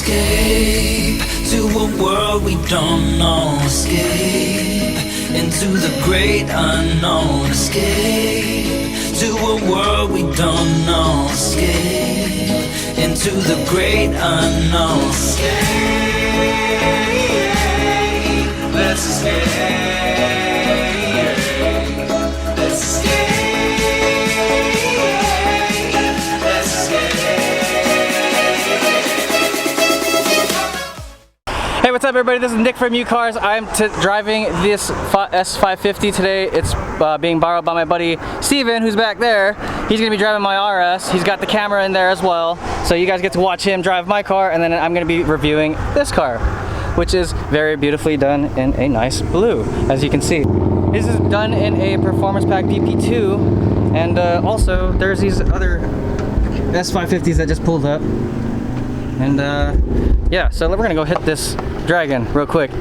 Escape to a world we don't know. Escape into the great unknown. Escape to a world we don't know. Escape into the great unknown. Escape, let's escape. Let's escape. Hey, what's up everybody? This is Nick from UCARS. I'm driving this S550 today. It's being borrowed by my buddy Steven, who's back there. He's gonna be driving my RS. He's got the camera in there as well. So you guys get to watch him drive my car, and then I'm gonna be reviewing this car, which is very beautifully done in a nice blue, as you can see. This is done in a Performance Pack PP2, and also there's these other S550s that just pulled up. And yeah, so we're gonna go hit this dragon real quick.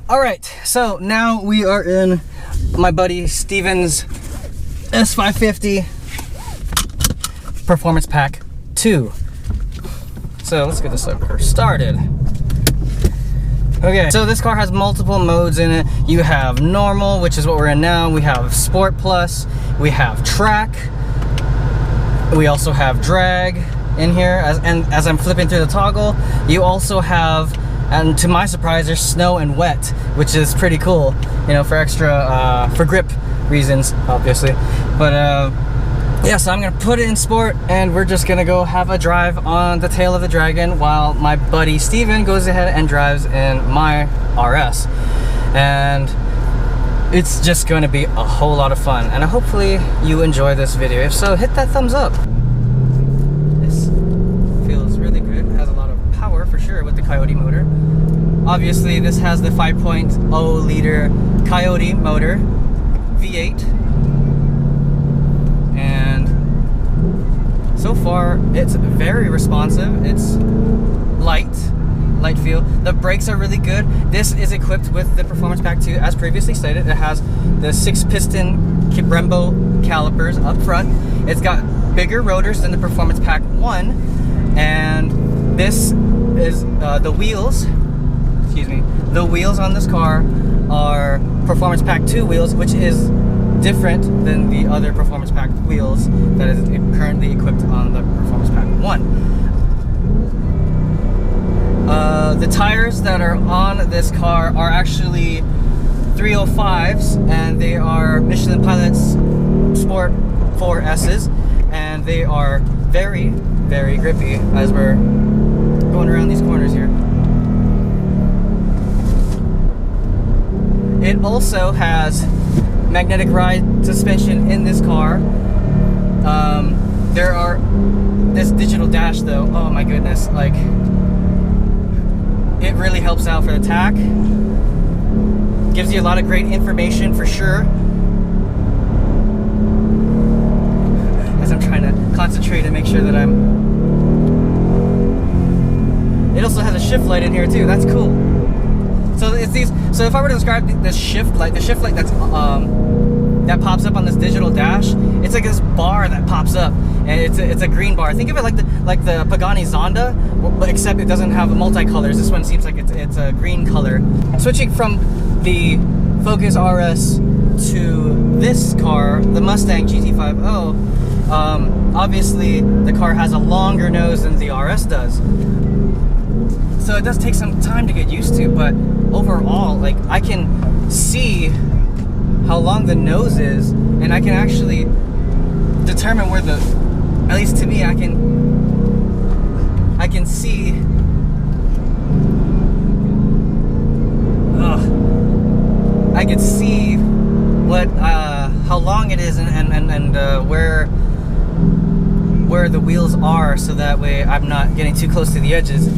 All right, so now we are in my buddy Steven's S550 Performance Pack 2. So let's get this sucker started. Okay, so this car has multiple modes in it. You have normal, which is what we're in now. We have Sport Plus. We have track. We also have drag in here. As I'm flipping through the toggle, you also have, and to my surprise, there's snow and wet, which is pretty cool, you know, for extra, for grip reasons, obviously. But yeah, so I'm gonna put it in sport, and we're just gonna go have a drive on the tail of the dragon while my buddy Steven goes ahead and drives in my RS. And it's just gonna be a whole lot of fun, and hopefully you enjoy this video. If so, hit that thumbs up. This feels really good. It has a lot of power for sure with the Coyote motor. Obviously, this has the 5.0 liter Coyote motor, V8. And so far, it's very responsive. It's light feel. The brakes are really good. This is equipped with the Performance Pack 2, as previously stated. It has the 6-piston Brembo calipers up front. It's got bigger rotors than the Performance Pack 1, and this is the wheels. Excuse me. The wheels on this car are Performance Pack 2 wheels, which is different than the other Performance Pack wheels that is currently equipped on the Performance Pack 1. The tires that are on this car are actually 305s, and they are Michelin Pilot's Sport 4S's, and they are very, very grippy as we're going around these corners here. It also has magnetic ride suspension in this car. There are this digital dash though, oh my goodness, like it really helps out for the tach. Gives you a lot of great information for sure. As I'm trying to concentrate and make sure that it also has a shift light in here too, that's cool. So it's these. So if I were to describe this shift light, the shift light that's that pops up on this digital dash, it's like this bar that pops up, and it's a green bar. Think of it like the Pagani Zonda, but except it doesn't have multicolors. This one seems like it's a green color. Switching from the Focus RS to this car, the Mustang GT5.0, obviously the car has a longer nose than the RS does. So it does take some time to get used to, but overall, like, I can see how long the nose is, and I can actually determine where the, at least to me, I can see I can see what how long it is, and where the wheels are, so that way I'm not getting too close to the edges.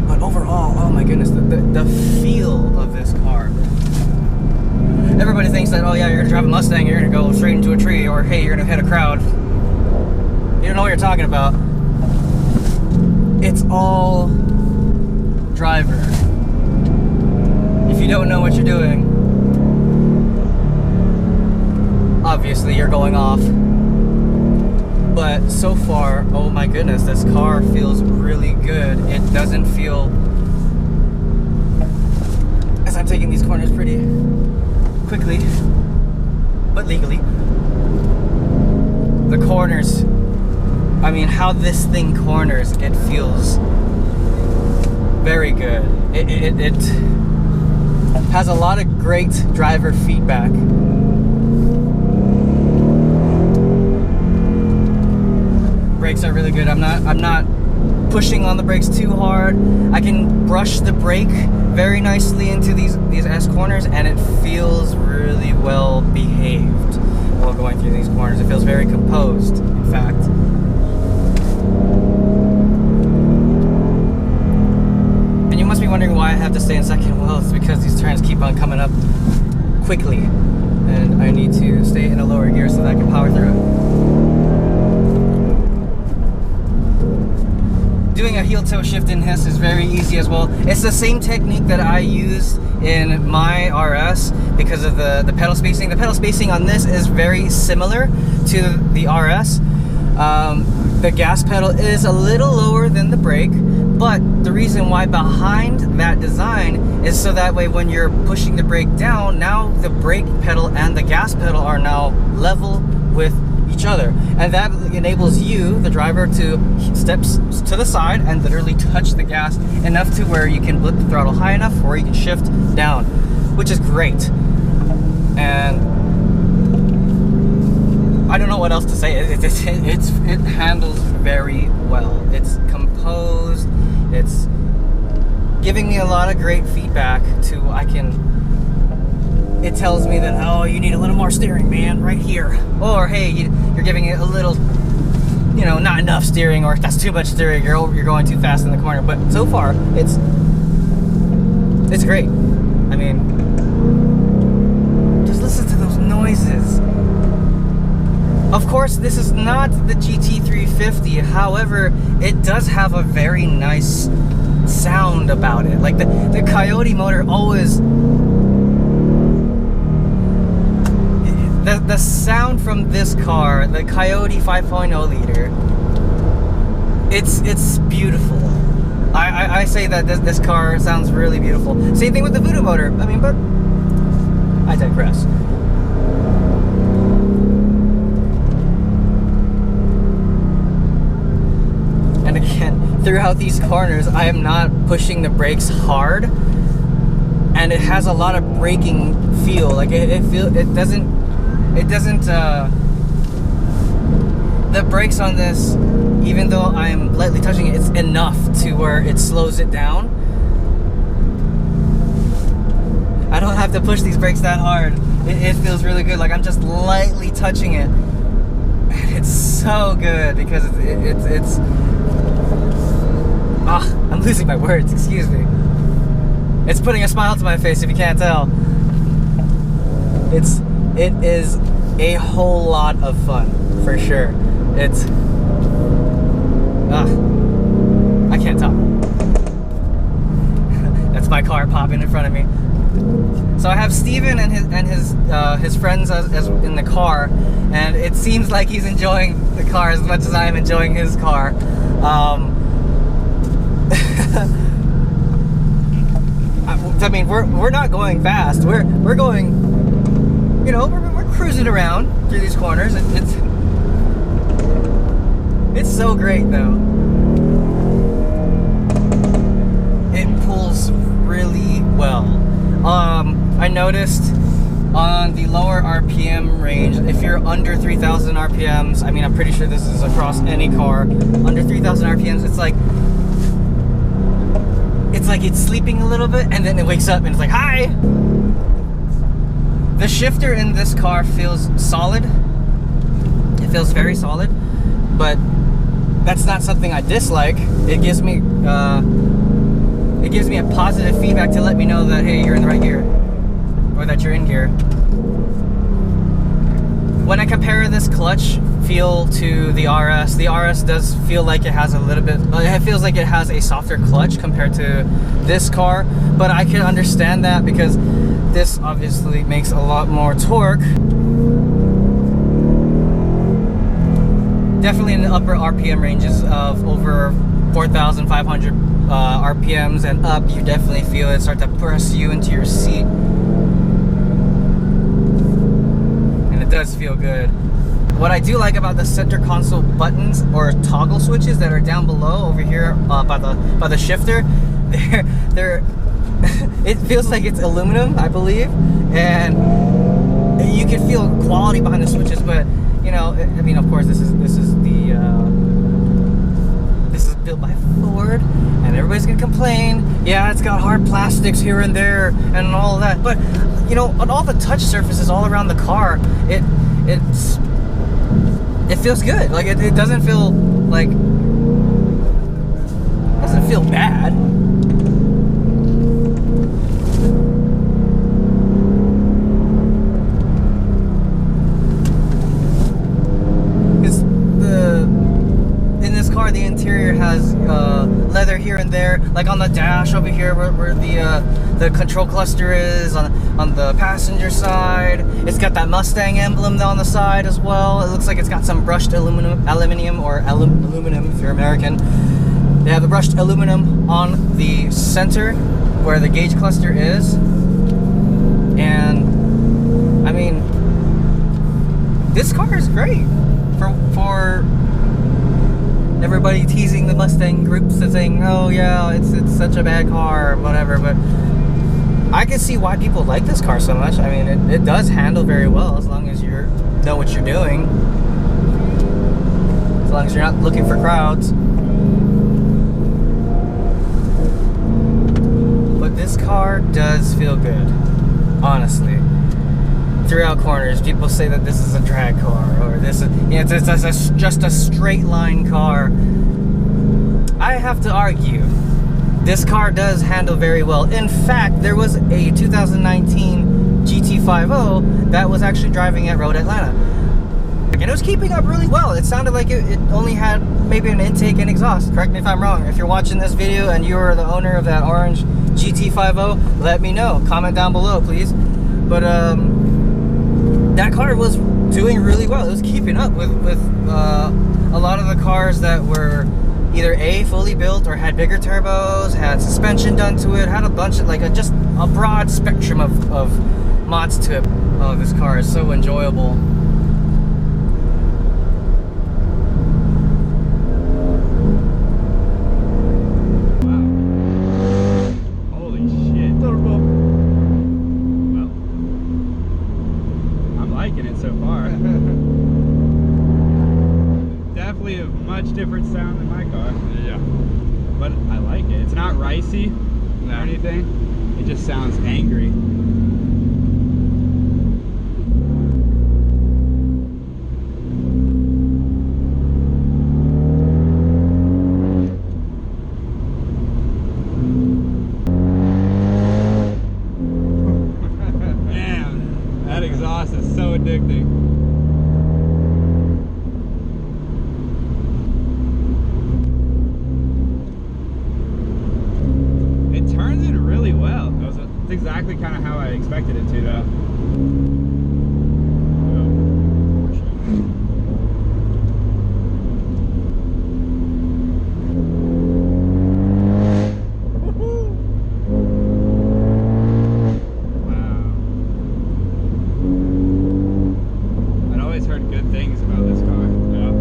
But overall, oh my goodness, the feel of this car. Everybody thinks that, oh yeah, you're gonna drive a Mustang, you're gonna go straight into a tree, or hey, you're gonna hit a crowd. You don't know what you're talking about. It's all driver. If you don't know what you're doing, obviously you're going off. But so far, oh my goodness, this car feels really good. It doesn't feel, as I'm taking these corners pretty quickly, but legally, the corners, I mean, how this thing corners, it feels very good. It has a lot of great driver feedback. Brakes are really good. I'm not pushing on the brakes too hard. I can brush the brake very nicely into these S corners, and it feels really well behaved while going through these corners. It feels very composed, in fact. And you must be wondering why I have to stay in second. Well, it's because these turns keep on coming up quickly, and I need to stay in a lower gear so that I can power through it. Doing a heel-toe shift in this is very easy as well. It's the same technique that I use in my RS because of the pedal spacing. The pedal spacing on this is very similar to the RS. The gas pedal is a little lower than the brake, but the reason why behind that design is so that way when you're pushing the brake down, now the brake pedal and the gas pedal are now level with each other, and that enables you, the driver, to step to the side and literally touch the gas enough to where you can blip the throttle high enough or you can shift down, which is great. And I don't know what else to say. It handles very well. It's composed. It's giving me a lot of great feedback it tells me that, oh, you need a little more steering, man, right here. Or, hey, you're giving it a little, you know, not enough steering, or that's too much steering, you're going too fast in the corner. But so far, it's great. I mean, just listen to those noises. Of course, this is not the GT350. However, it does have a very nice sound about it. Like the Coyote motor always... The sound from this car, the Coyote 5.0 liter, it's beautiful. I say that this car sounds really beautiful. Same thing with the Voodoo motor. I mean, but I digress. And again, throughout these corners, I am not pushing the brakes hard, and it has a lot of braking feel. Like it doesn't. The brakes on this, even though I'm lightly touching it, it's enough to where it slows it down. I don't have to push these brakes that hard. It feels really good. Like I'm just lightly touching it. It's so good because it's I'm losing my words, excuse me. It's putting a smile to my face if you can't tell. It is a whole lot of fun, for sure. It's... I can't talk. That's my car popping in front of me. So I have Steven and his friends as in the car, and it seems like he's enjoying the car as much as I am enjoying his car. I mean, we're not going fast. We're going, you know, we're cruising around through these corners. It's so great though. It pulls really well. I noticed on the lower RPM range, if you're under 3,000 RPMs, I mean, I'm pretty sure this is across any car, under 3,000 RPMs, it's like it's sleeping a little bit, and then it wakes up and it's like, hi! The shifter in this car feels solid. It feels very solid, but that's not something I dislike. It gives me a positive feedback to let me know that, hey, you're in the right gear, or that you're in gear. When I compare this clutch feel to the RS does feel like it has a little bit, it feels like it has a softer clutch compared to this car, but I can understand that because this obviously makes a lot more torque. Definitely in the upper RPM ranges of over 4,500 RPMs and up, you definitely feel it start to press you into your seat. And it does feel good. What I do like about the center console buttons or toggle switches that are down below over here by the shifter, they're it feels like it's aluminum, I believe, and you can feel quality behind the switches. But you know, I mean, of course, this is built by Ford, and everybody's gonna complain. Yeah, it's got hard plastics here and there and all of that, but you know, on all the touch surfaces all around the car, it feels good. Like it doesn't feel like, it doesn't feel bad. The interior has leather here and there, like on the dash over here where the control cluster is, on the passenger side. It's got that Mustang emblem on the side as well. It looks like it's got some brushed aluminum if you're American. They have the brushed aluminum on the center where the gauge cluster is. And I mean, this car is great for everybody teasing the Mustang groups and saying, oh yeah, it's such a bad car or whatever, but I can see why people like this car so much. I mean, it does handle very well as long as you know what you're doing. As long as you're not looking for crowds. But this car does feel good, honestly. Throughout corners, people say that this is a drag car, or this is, you know, it's just a straight line car. I have to argue, this car does handle very well. In fact, there was a 2019 GT5.0 that was actually driving at Road Atlanta, and it was keeping up really well. It sounded like it only had maybe an intake and exhaust. Correct me if I'm wrong. If you're watching this video and you are the owner of that orange GT5.0, let me know. Comment down below, please. But that car was doing really well. It was keeping up with a lot of the cars that were either fully built or had bigger turbos, had suspension done to it, had a bunch of just a broad spectrum of mods to it. Oh, this car is so enjoyable. Different sound than my car. Yeah. But I like it. It's not ricey or anything. It just sounds angry. Man, that exhaust is so addicting. Exactly kind of how I expected it to, though. Wow. I'd always heard good things about this car. Yeah.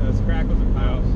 Those crackles and piles.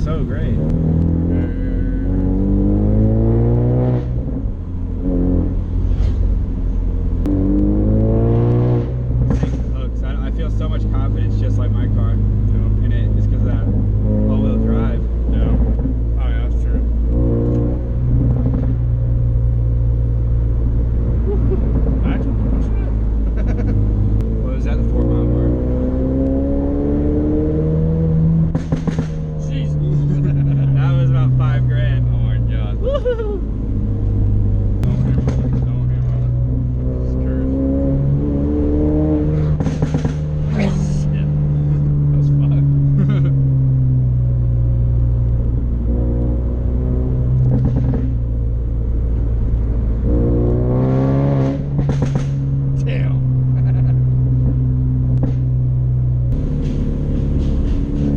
so great. Hooks. I feel so much confidence, just like my car. Yeah. And it's because of that all-wheel drive. Yeah. Oh yeah, that's true. Actually, What was that? The 4 mile mark. jeez. That was about $5,000. Oh my god. Woohoo! Don't hammer it. Don't hammer it. It's cursed. Shit. That was fun. Damn.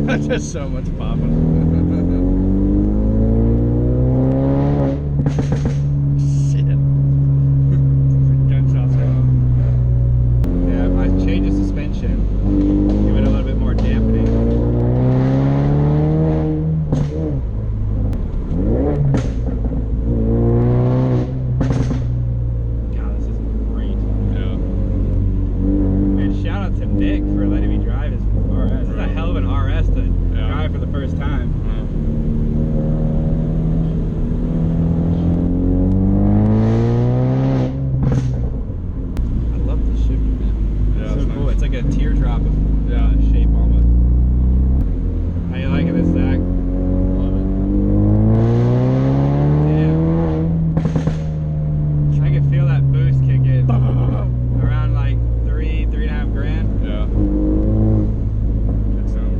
That's just so much popping. Shit. Gunshots going off. Yeah, I changed the suspension. Give it a little bit more dampening. God, this is great. Yeah. And shout out to Nick for letting me drive his RS. It's a hell of an RS to drive for the first time. I love the shifter, man. Yeah, It's so it's cool. nice. It's like a teardrop of Yeah. shape almost. How you liking this, Zach? Love it. Yeah. I can feel that boost kick in around like $3.5 grand. Yeah. Good sound.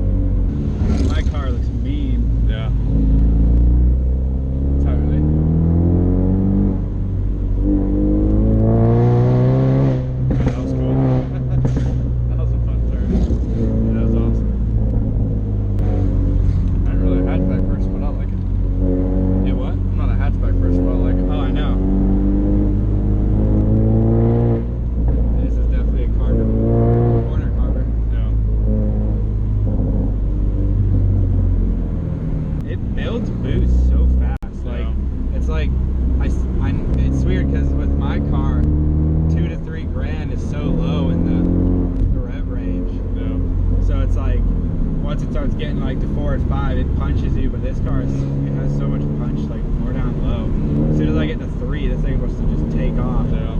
My car looks mean. Yeah. Totally. That was cool. That was a fun turn. Yeah, that was awesome. I'm not really a hatchback person, but I like it. Yeah, what? I'm not a hatchback person, but I like it. Oh, I know. This is definitely a corner carver. Yeah. It builds boost so fast. Like it's like it's weird because with my car, 2 to 3 grand is so low in the rev range. Yeah. So it's like once it starts getting like to 4 or 5, it punches you. But this car, it has so much punch, like more down low. As soon as I get to 3, this thing wants to just take off. Yeah.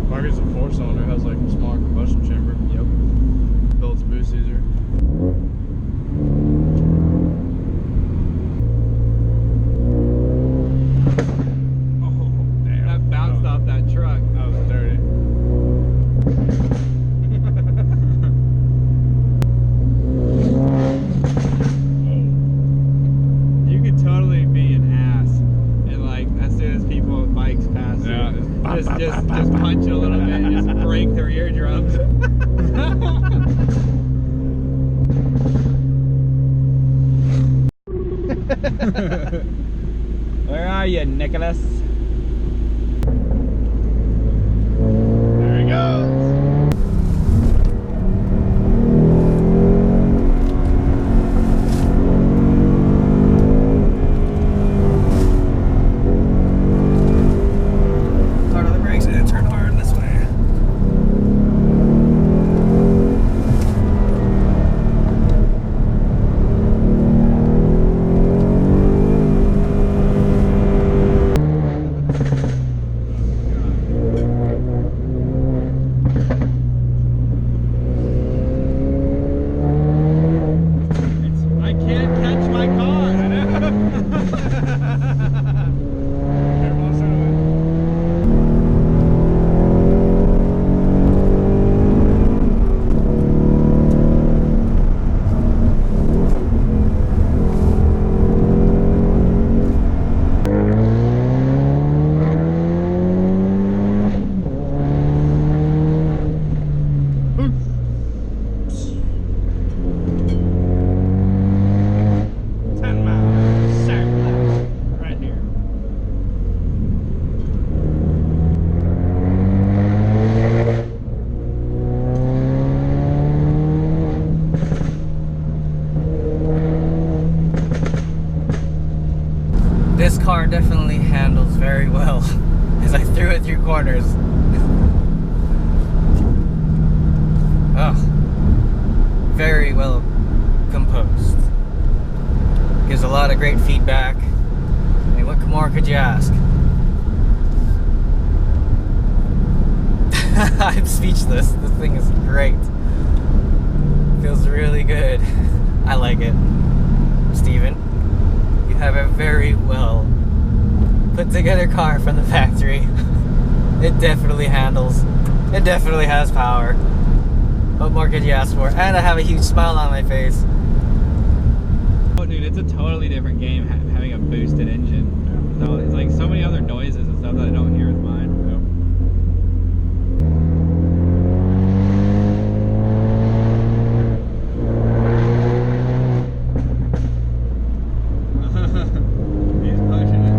Marcus, a 4-cylinder, has like a small combustion chamber. Yep. Builds boost easier. Oh, damn. That bounced off that truck. That was dirty. You could totally be an ass, and like as soon as people with bikes pass you, Yeah. just punch it a little bit and just break their eardrums. Where are you, Nicholas? There he goes. Hard on the brakes and turn hard this way. This car definitely handles very well as I threw it through corners. Oh, very well composed. Gives a lot of great feedback. I mean, what more could you ask? I'm speechless. This thing is great. Feels really good. I like it. Steven, you have a very well put together car from the factory. It definitely handles. It definitely has power. What more could you ask for? And I have a huge smile on my face. Oh, dude, it's a totally different game having a boosted engine. So it's like so many other noises and stuff that I don't hear with mine. He's pushing it.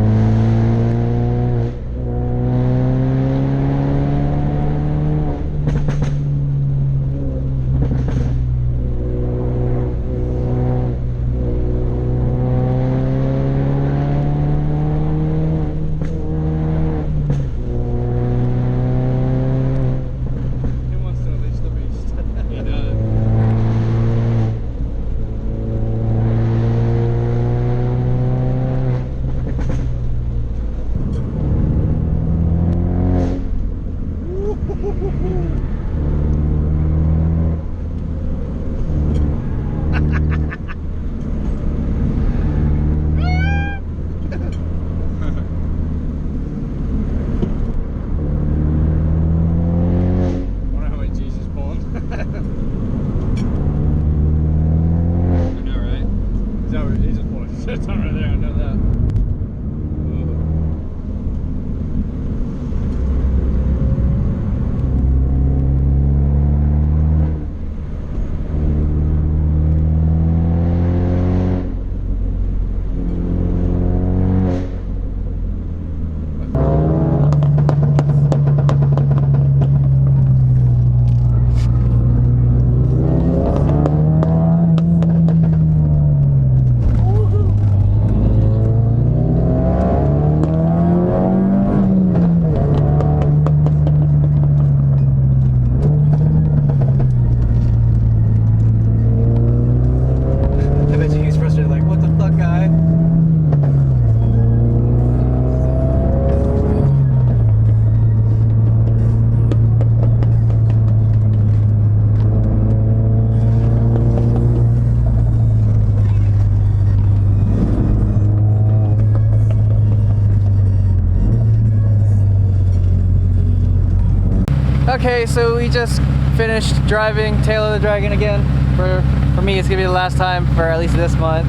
Okay, so we just finished driving Tail of the Dragon again. For me, it's gonna be the last time for at least this month.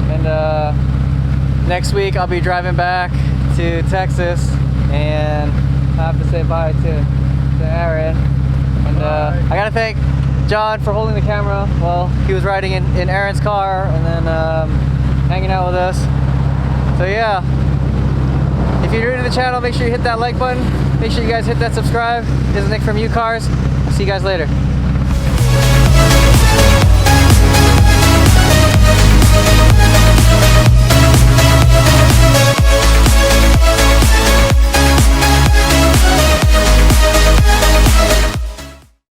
And next week I'll be driving back to Texas, and I have to say bye to Aaron. And I gotta thank John for holding the camera while he was riding in Aaron's car and then hanging out with us. So yeah, if you're new to the channel, make sure you hit that like button. Make sure you guys hit that subscribe. This is Nick from UCARS. I'll see you guys later.